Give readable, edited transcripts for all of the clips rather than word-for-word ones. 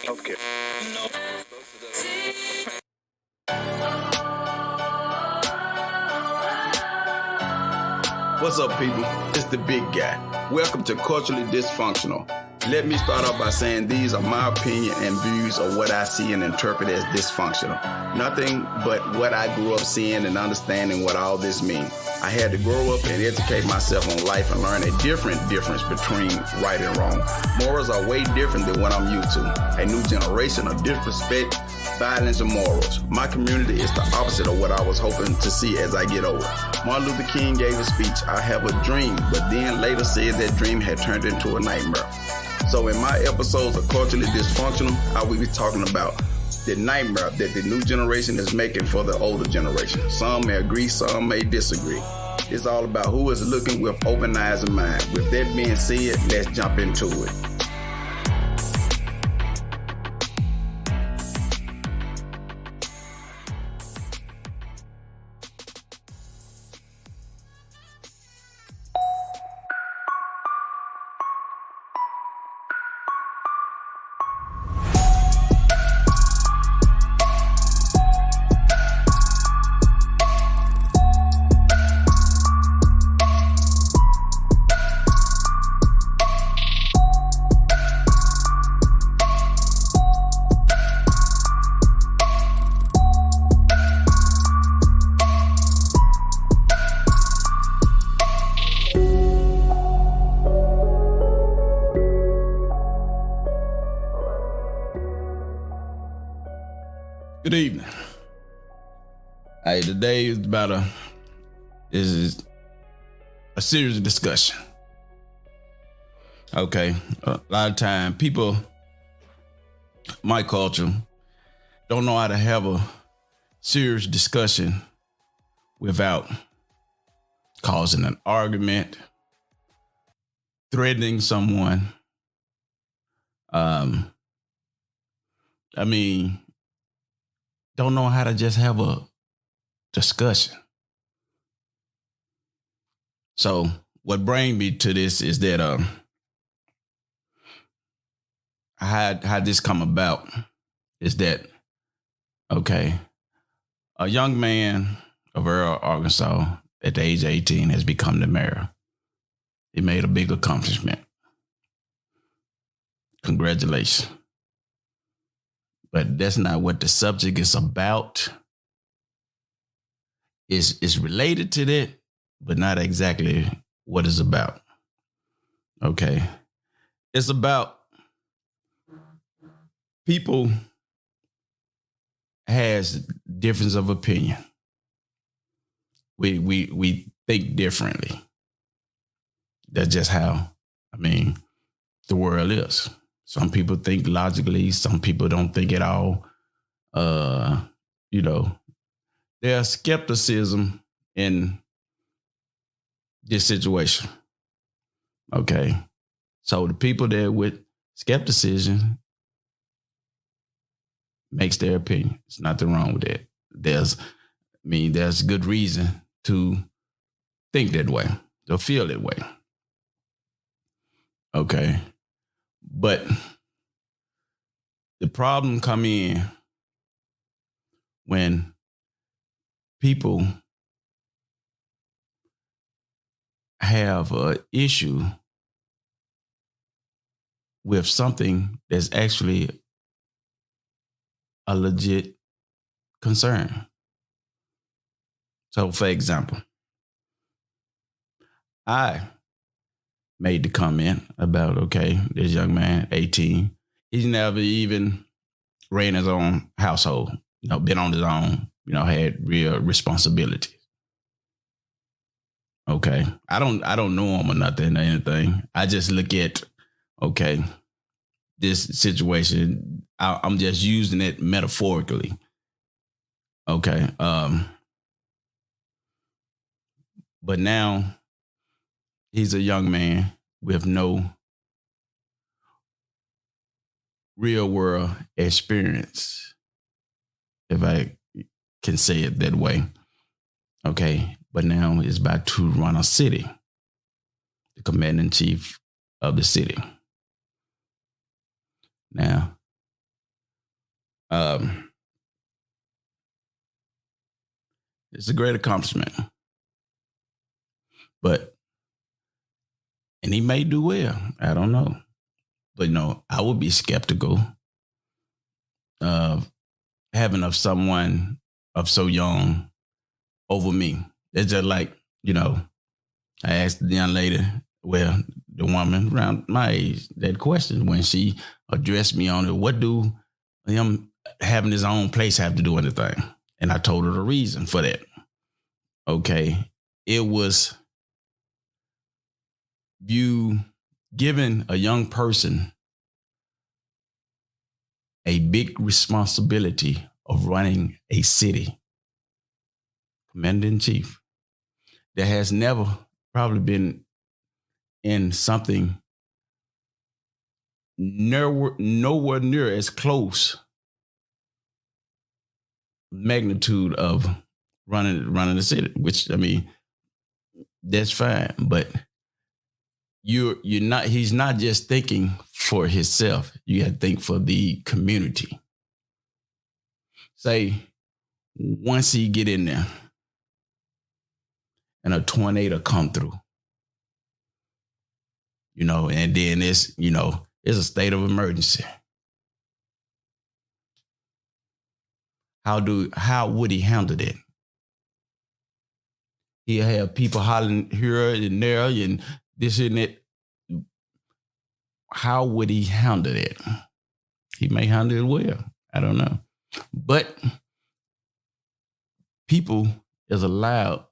Healthcare. What's up, people? It's the big guy. Welcome to Culturally Dysfunctional. Let me start off by saying these are my opinion and views of what I see and interpret as dysfunctional. Nothing but what I grew up seeing and understanding what all this means. I had to grow up and educate myself on life and learn a difference between right and wrong. Morals are way different than what I'm used to. A new generation of disrespect, violence, and morals. My community is the opposite of what I was hoping to see as I get older. Martin Luther King gave a speech, "I have a dream," but then later said that dream had turned into a nightmare. So in my episodes of Culturally Dysfunctional, I will be talking about the nightmare that the new generation is making for the older generation. Some may agree, some may disagree. It's all about who is looking with open eyes and mind. With that being said, let's jump into it. Good evening. Hey, today is about a serious discussion. Okay, a lot of time people, my culture, don't know how to have a serious discussion without causing an argument, threatening someone. Don't know how to just have a discussion. So what brings me to this is that how this come about is that, okay, a young man of Earl, Arkansas at the age of 18 has become the mayor. He made a big accomplishment. Congratulations. But that's not what the subject is about. It's related to that, but not exactly what it's about. Okay. It's about people has difference of opinion. We think differently. That's just how, the world is. Some people think logically, some people don't think at all. There's skepticism in this situation. Okay. So the people there with skepticism makes their opinion. There's nothing wrong with that. There's good reason to think that way, to feel that way. Okay. But the problem come in when people have an issue with something that's actually a legit concern. So, for example, I made the comment about, okay, this young man, 18, he's never even ran his own household, been on his own, had real responsibility. Okay. I don't know him or nothing or anything. I just look at, okay, this situation, I'm just using it metaphorically. Okay. But now he's a young man with no real world experience, if I can say it that way. Okay. But now he's about to run a city, the commander in chief of the city. Now, Um, it's a great accomplishment, but and he may do well. I don't know, but I would be skeptical of having of someone of so young over me. It's just like I asked the young lady, well, the woman around my age, that question when she addressed me on it. What do him having his own place have to do with anything? And I told her the reason for that. Okay, it was you giving a young person a big responsibility of running a city, commander in chief, that has never probably been in something nowhere near as close magnitude of running the city. Which, I mean, that's fine, but you're not. He's not just thinking for himself. You got to think for the community. Say once he get in there and a tornado come through, and then it's a state of emergency. How would he handle it? He'll have people hollering here and there and this and that. How would he handle it? He may handle it well. I don't know. But people is allowed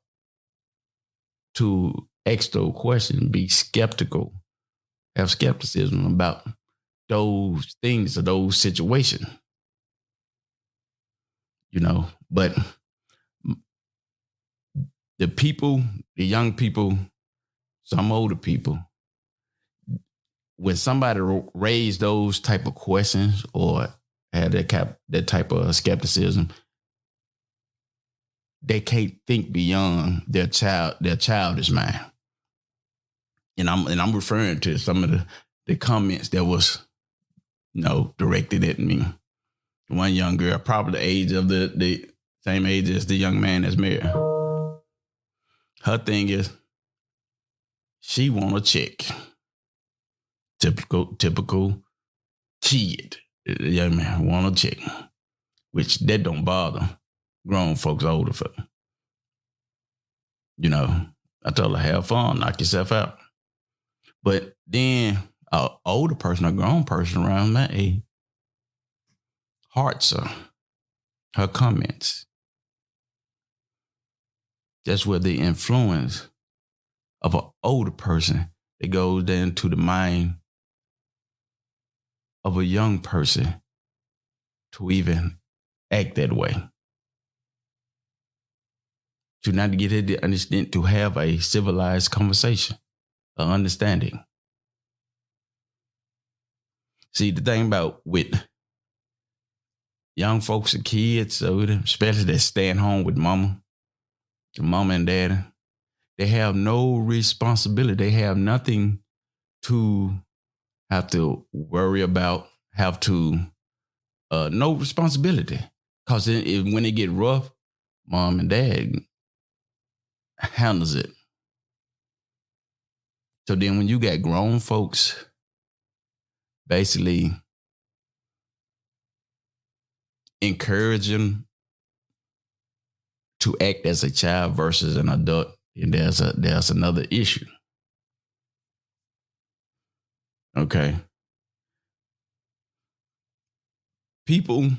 to ask those questions, be skeptical, have skepticism about those things or those situations. But the people, the young people, some older people, when somebody raised those type of questions or had that type of skepticism, they can't think beyond their childish mind. And I'm referring to some of the comments that was, directed at me. One young girl, probably the age of the same age as the young man that's married. Her thing is, she want a check. Typical kid. The young man want a check, which that don't bother grown folks older for. I told her, have fun, knock yourself out. But then an older person, a grown person around my age, hearts her comments. That's where the influence of an older person that goes down to the mind of a young person to even act that way. To not get it to understand, to have a civilized conversation, an understanding. See, the thing about with young folks and kids, especially that staying home with mama and daddy, they have no responsibility. They have nothing to have to worry about, no responsibility. Because when it get rough, mom and dad handles it. So then when you got grown folks basically encouraging to act as a child versus an adult, and there's another issue. Okay. People,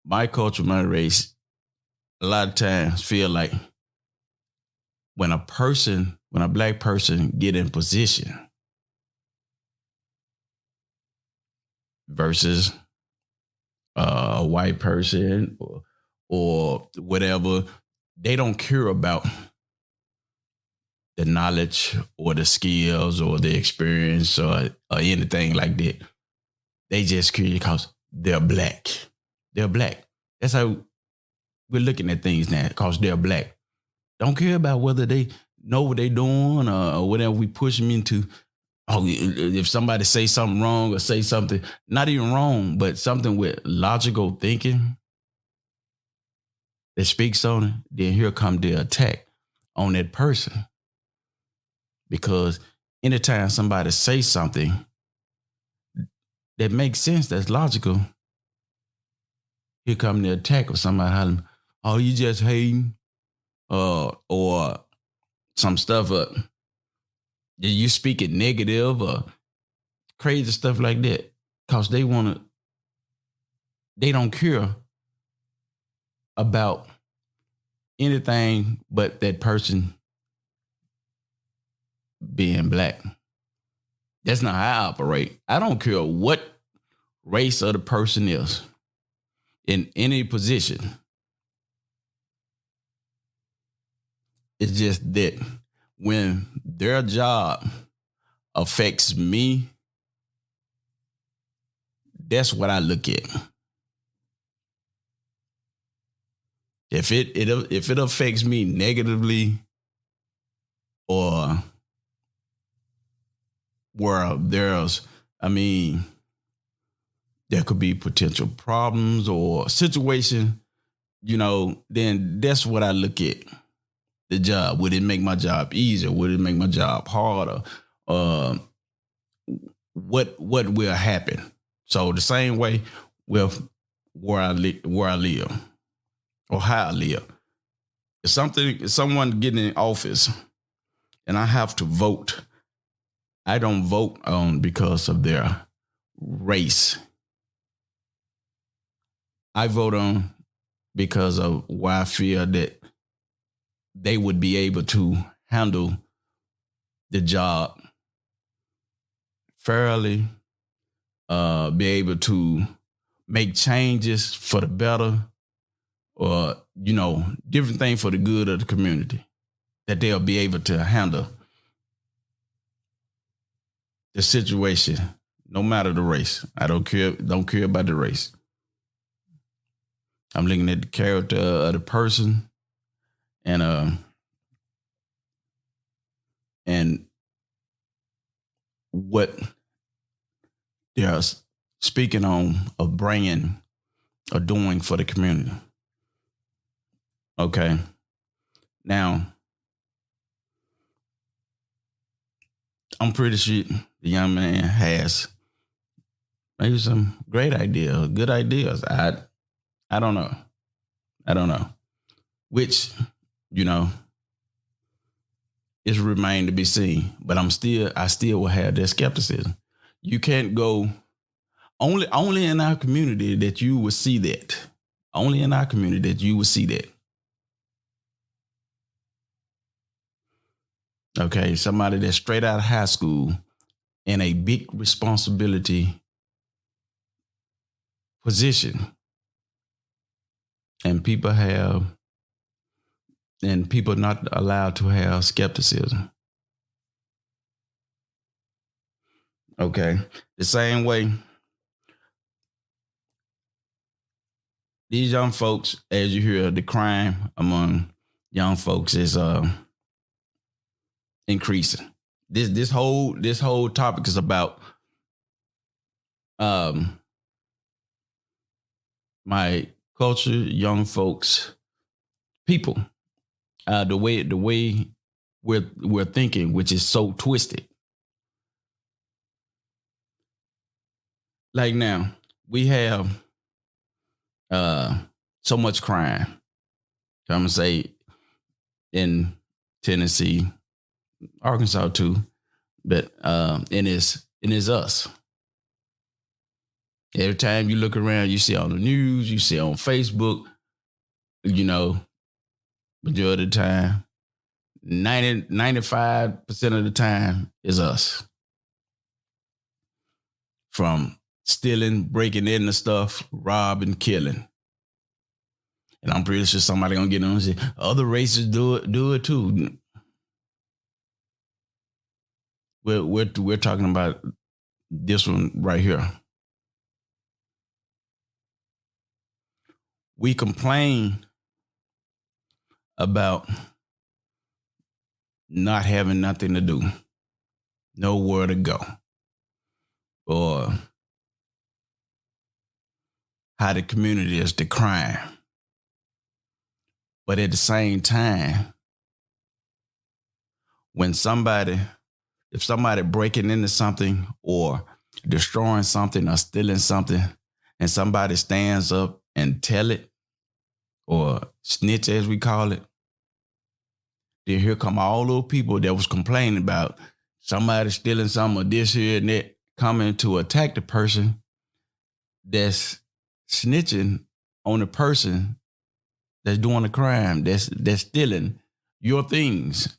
my culture, my race, a lot of times feel like when a black person get in position versus a white person or whatever, they don't care about the knowledge or the skills or the experience or anything like that. They just curious because they're black. They're black. That's how we're looking at things now, because they're black. Don't care about whether they know what they're doing or whatever we push them into. if somebody say something wrong or say something, not even wrong, but something with logical thinking that speaks on it, then here come the attack on that person. Because anytime somebody say something that makes sense, that's logical, here come the attack of somebody hollering, oh, you just hating, or some stuff, you speaking negative or crazy stuff like that. Because they don't care about anything but that person being black. That's not how I operate. I don't care what race of the person is in any position. It's just that when their job affects me, that's what I look at. If it affects me negatively, or where there could be potential problems or situation, then that's what I look at. The job. Would it make my job easier? Would it make my job harder? What will happen? So the same way with where I live or how I live. If someone getting in office and I have to vote, I don't vote on because of their race. I vote on because of why I feel that they would be able to handle the job fairly, be able to make changes for the better, or, different things for the good of the community, that they'll be able to handle the situation, no matter the race. I don't care about the race. I'm looking at the character of the person and what they're speaking on of bringing or doing for the community. Okay. Now, I'm pretty sure the young man has maybe some great ideas, good ideas. I don't know. Which, is remain to be seen. But I still will have that skepticism. You can't go only in our community that you will see that. Only in our community that you will see that. Okay, somebody that's straight out of high school in a big responsibility position. And people not allowed to have skepticism. Okay. The same way these young folks, as you hear, the crime among young folks is increasing. This whole topic is about my culture, young folks, people, the way we're thinking, which is so twisted. Like now, we have so much crime. I'm gonna say in Tennessee, Arkansas too, but it is us. Every time you look around, you see on the news, you see on Facebook, majority of the time, 95% of the time is us. From stealing, breaking into stuff, robbing, killing. And I'm pretty sure somebody gonna get on and say, other races do it too. We're talking about this one right here. We complain about not having nothing to do. nowhere to go, or how the community is decrying. But at the same time, if somebody breaking into something or destroying something or stealing something, and somebody stands up and tell it, or snitch as we call it, then here come all those people that was complaining about somebody stealing something or this here and that, coming to attack the person that's snitching on the person that's doing the crime, that's stealing your things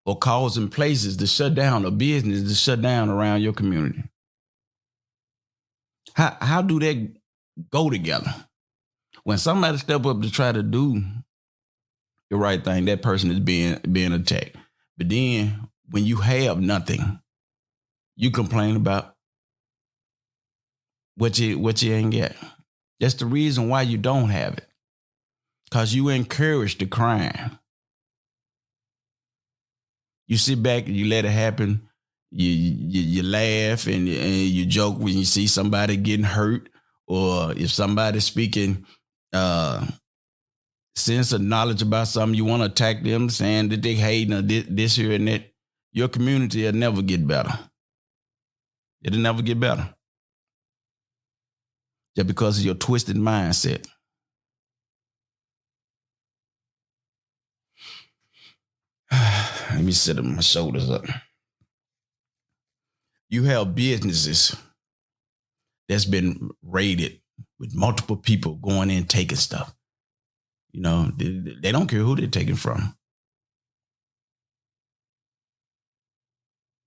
or causing places to shut down or business to shut down around your community. How do that go together? When somebody step up to try to do the right thing, that person is being attacked. But then when you have nothing, you complain about what you ain't got. That's the reason why you don't have it. Because you encourage the crime. You sit back and you let it happen. You laugh and you joke when you see somebody getting hurt, or if somebody's speaking sense of knowledge about something, you want to attack them, saying that they hating or this here and that. Your community will never get better. It'll never get better. Just because of your twisted mindset. Let me sit my shoulders up. You have businesses that's been raided with multiple people going in taking stuff. You know, they don't care who they're taking from.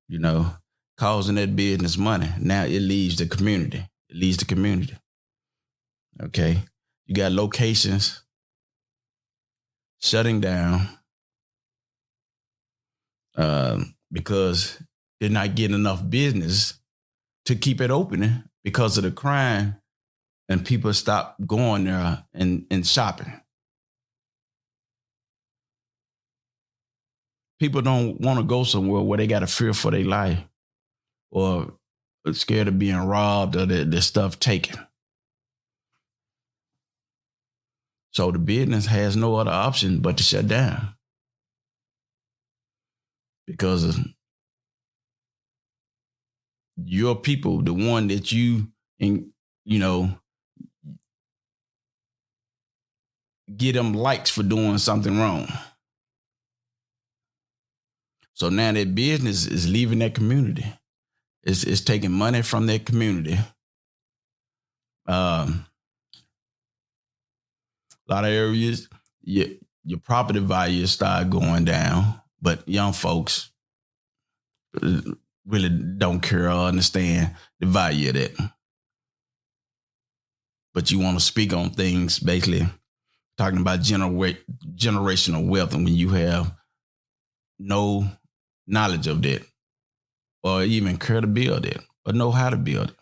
You know, causing that business money. Now it leaves the community. It leaves the community. Okay. You got locations shutting down because they're not getting enough business to keep it opening because of the crime, and people stop going there and shopping. People don't want to go somewhere where they got to fear for their life or scared of being robbed or their stuff taken. So the business has no other option but to shut down. Because your people, the one that get them likes for doing something wrong. So now that business is leaving that community. It's taking money from that community. A lot of areas, your property values start going down, but young folks really don't care or understand the value of that. But you want to speak on things, basically talking about generational wealth, and when you have no knowledge of that, or even care to build it, or know how to build it,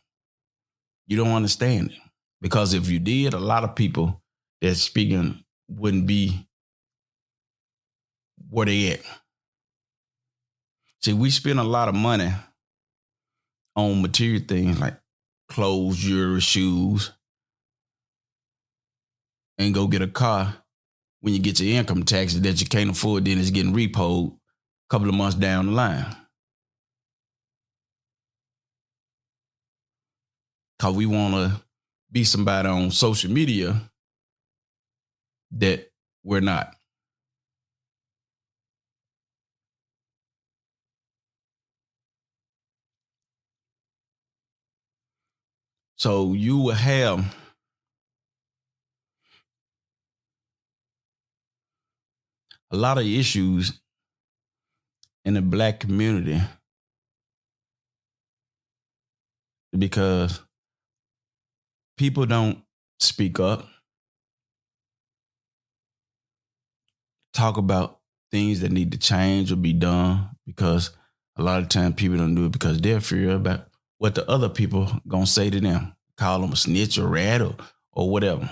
you don't understand it. Because if you did, a lot of people that's speaking wouldn't be where they at. See, we spend a lot of money on material things like clothes, jewelry, shoes, and go get a car. When you get your income taxes that you can't afford, then it's getting repoed a couple of months down the line. Because we want to be somebody on social media that we're not. So you will have a lot of issues in the Black community because people don't speak up, talk about things that need to change or be done, because a lot of times people don't do it because they're fear about what the other people gonna say to them, call them a snitch or rat or whatever.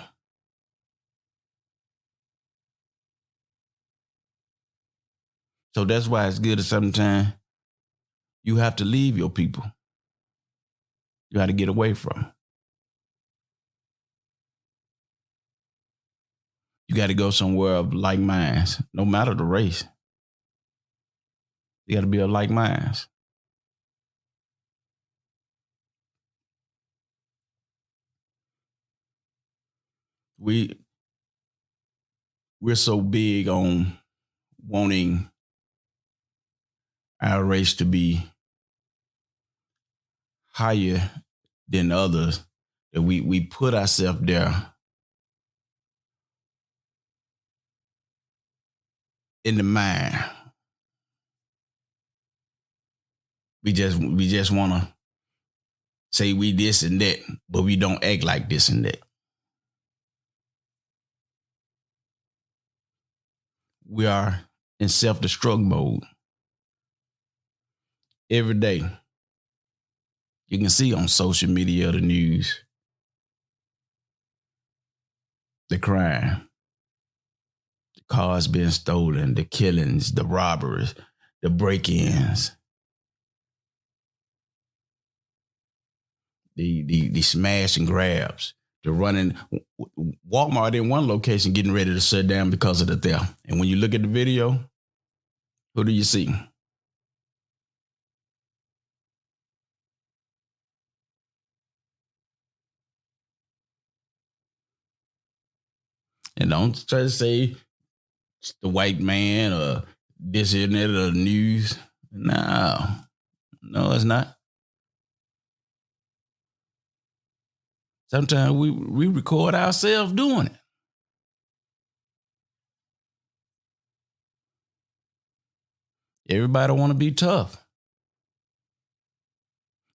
So that's why it's good to sometimes you have to leave your people. You got to get away from them. You got to go somewhere of like minds, no matter the race. You got to be of like minds. We're so big on wanting our race to be higher than others that we put ourselves there in the mind. We just want to say we this and that, but we don't act like this and that. We are in self-destruct mode. Every day, you can see on social media, the news, the crime, the cars being stolen, the killings, the robberies, the break-ins, the smash and grabs, the running. Walmart in one location getting ready to shut down because of the theft. And when you look at the video, who do you see? And don't try to say it's the white man or this and that or the news. No, it's not. Sometimes we record ourselves doing it. Everybody want to be tough.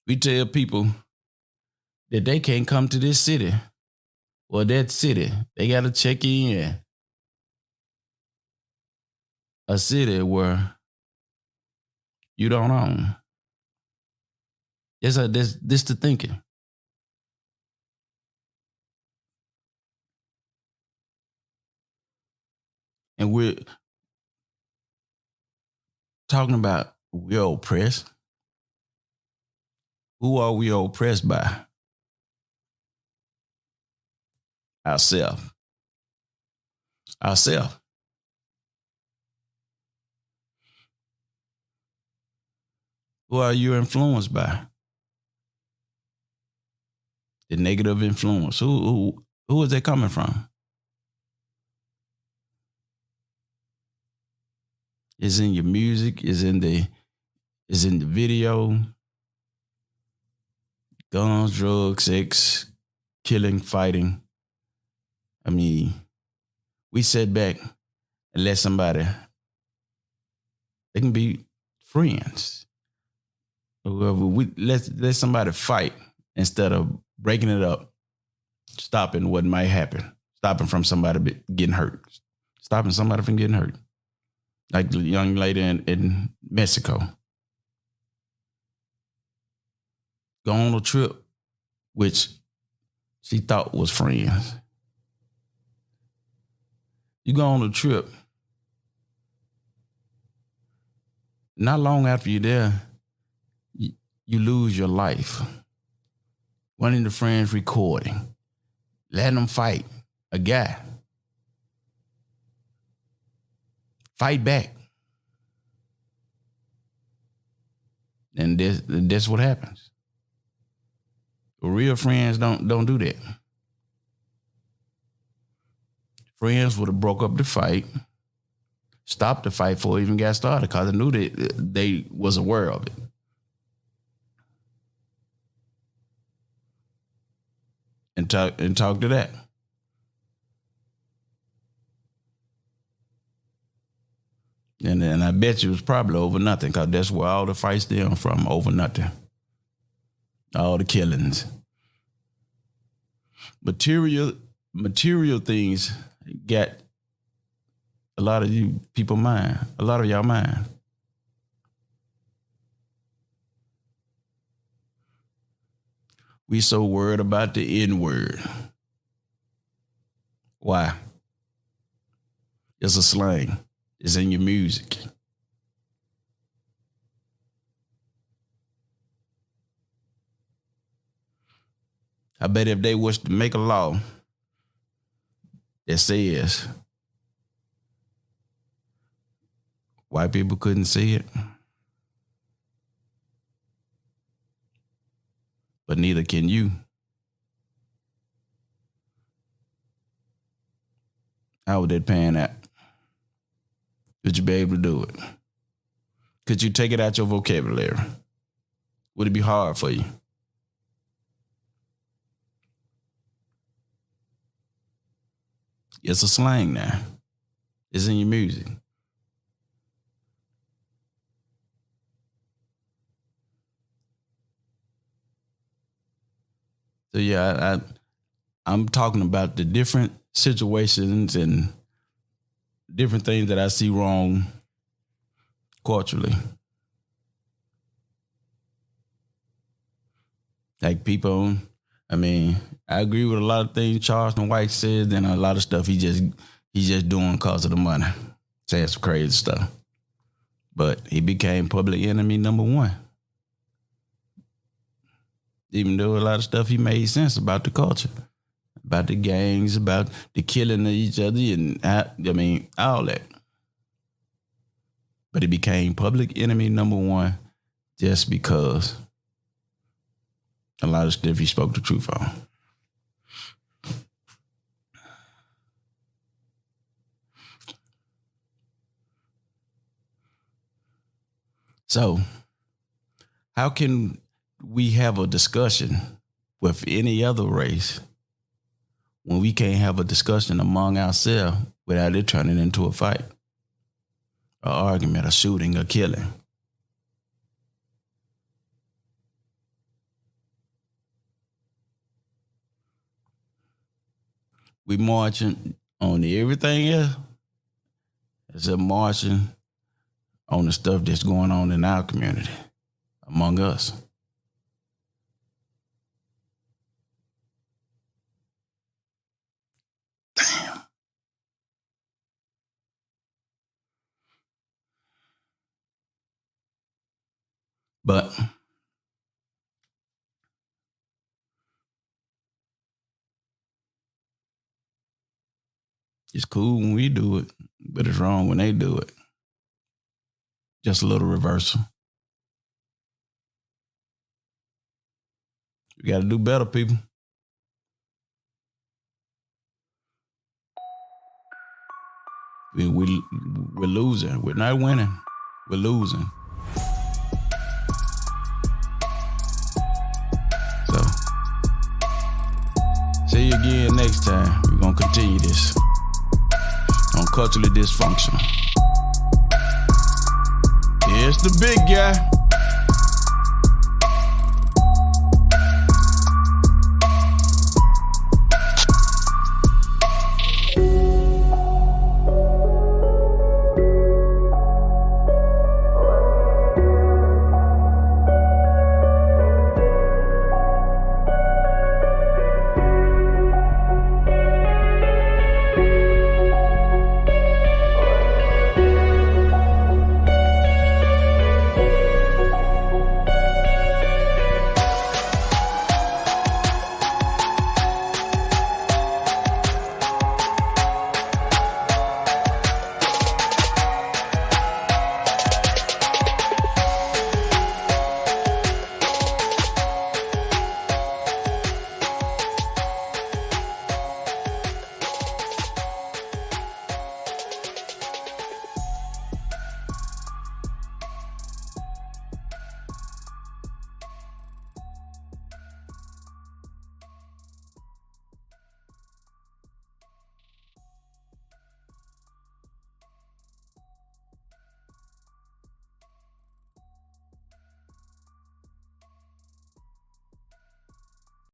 We tell people that they can't come to this city or that city. They got to check in a city where you don't own. This the thinking. And we're talking about we're oppressed. Who are we oppressed by? Ourselves. Who are you influenced by? The negative influence. Who is that coming from? It's in your music, it's in the video. Guns, drugs, sex, killing, fighting. I mean, we sit back and let somebody, they can be friends. We let somebody fight instead of breaking it up, stopping what might happen, stopping from somebody getting hurt, stopping somebody from getting hurt. Like the young lady in Mexico. Go on a trip, which she thought was friends. You go on a trip, not long after you're there, you lose your life. One of the friends recording, letting them fight a guy. Fight back. And that's what happens. Real friends don't do that. Friends would have broke up the fight, stopped the fight before it even got started because they knew that they was aware of it. And talk to that. And I bet you it was probably over nothing because that's where all the fights stem from, over nothing. All the killings. Material things get a lot of you people mind, a lot of y'all mind. We so worried about the N-word. Why? It's a slang. It's in your music. I bet if they was to make a law that says white people couldn't see it, but neither can you, how would that pan out? Would you be able to do it? Could you take it out your vocabulary? Would it be hard for you? It's a slang now. It's in your music. So yeah, I'm talking about the different situations and different things that I see wrong culturally. Like people, I mean, I agree with a lot of things Charleston White says, and a lot of stuff he's just doing because of the money, saying some crazy stuff. But he became public enemy number one. Even though a lot of stuff he made sense about the culture, about the gangs, about the killing of each other, and all that. But he became public enemy number one just because a lot of stuff he spoke the truth on. So, how can we have a discussion with any other race when we can't have a discussion among ourselves without it turning into a fight, an argument, a shooting, a killing? We marching on everything else except marching on the stuff that's going on in our community, among us. Damn. But it's cool when we do it, but it's wrong when they do it. Just a little reversal. We got to do better, people. We're losing. We're not winning. We're losing. So, see you again next time. We're going to continue this on Culturally Dysfunctional. It's the big guy.